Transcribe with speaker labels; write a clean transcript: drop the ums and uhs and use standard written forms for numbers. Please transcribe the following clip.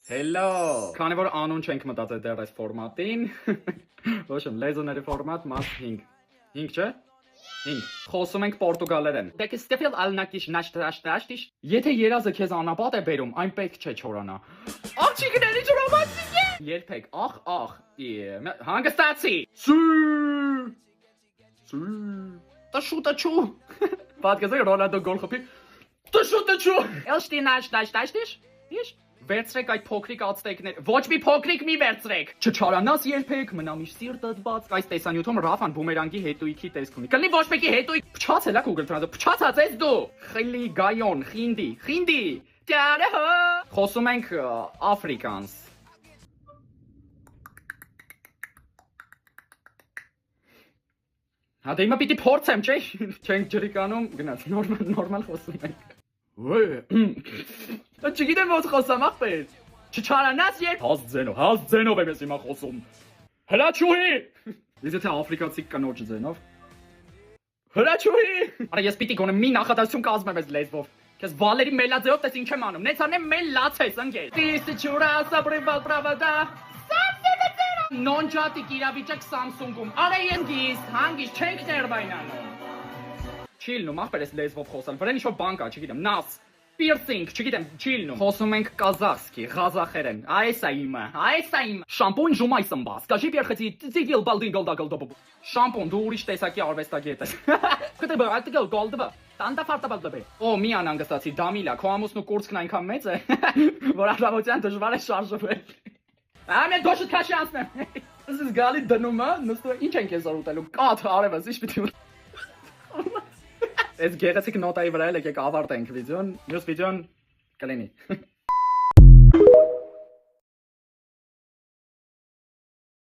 Speaker 1: Hello. Քանի որ անուն չենք մտածել դեռ այս ֆորմատին, ոչ եմ լեզուների ֆորմատ մաս 5։ 5 չէ։ 5։ Խոսում ենք պորտուգալերեն։ Դե կստեփել ալնակիշ նաշտաշտաշտիշ։ Եթե երազը քեզ անապատ է բերում, այն պետք չէ չորանա։ Աղջիկների ռոմանտիկ է։ Երբեք ախ, հանգստացի։ Տշու։ Պատկերացրեք Ռոնալդո գոլ խփի։ Տշու։ Էլշտի նաշտաշտաշտիշ։ Իշ վերցրեք այդ փոքրիկ ածտեկներ։ Ոչ մի փոքրիկ մի վերցրեք։ Չչարանաս երբեք, մնա միշտ սիրտդ բաց։ Այս տեսանյութում Ռաֆան բումերանգի հետույքի տեսք ունի։ Կլինի ոչ մեկի հետույք փչացել է Google Translate։ Փչացած ես դու։ Խիլի գայոն, խինդի։ Տարահ։ Խոսում ենք Afrikaans։ Հա դե հիմա պիտի փորձեմ, չէ՞։ Չենք ջրիկանում, գնաց նորմալ խոսում ենք։ Չգիտեմ ոնց խոսամ ախպեր։ Չչարանաս երբ հաս ձենով եմ ես հիմա խոսում։ Հրաչուհի։ Ես եթե աֆրիկացի կնոջ ձենով։ Հրաչուհի։ Արա ես պիտի գոնե մի նախադասություն կազմեմ այս լեզվով։ Քեզ Վալերի Մելաձեով տես ինչ եմ անում։ Նենց անեմ մելացես ընկեր։ Տիսի չուրա սաբրիվալ պրավադա։ Նոնջատիկ իրավիճակ Samsung-ում։ Արա ես հանգիստ չենք ներվայնանում։ Չիլնում, ախպեր ես լեզվով խոսալ, վրան ինչ-որ բան կա, չգիտեմ, նաս, պիրսինգ, չգիտեմ, չիլնում։ Խոսում ենք կազախսկի, ղազախերեն, այս է իմը, շամպուն ժումայ սմբաս, կաժի պերխեցի, ծիգիլ բալդին գոլդագոլդոբոբ, շամպուն, դու ուրիշ տեսակի արվեստագետ ես։ Կտեբը, ատիգել գոլդվը, տանդաֆարտաբալդվը։ Օ, մի անանգստացի, դամիլա, քո ամուսնու կուրծքն այնքան մեծ է, որ առավոտյան դժվար է շարժվել։ Ամեն դոշը քաշի անցնեմ։ Ես գալի դնում է, նստում ինչ ենք ես ուտելու, կաթ արևս, ինչ պիտի Այս գեղեցիկ նոտայի վրա եկեք ավարտենք վիդեոն, մյուս վիդեոն կլինի։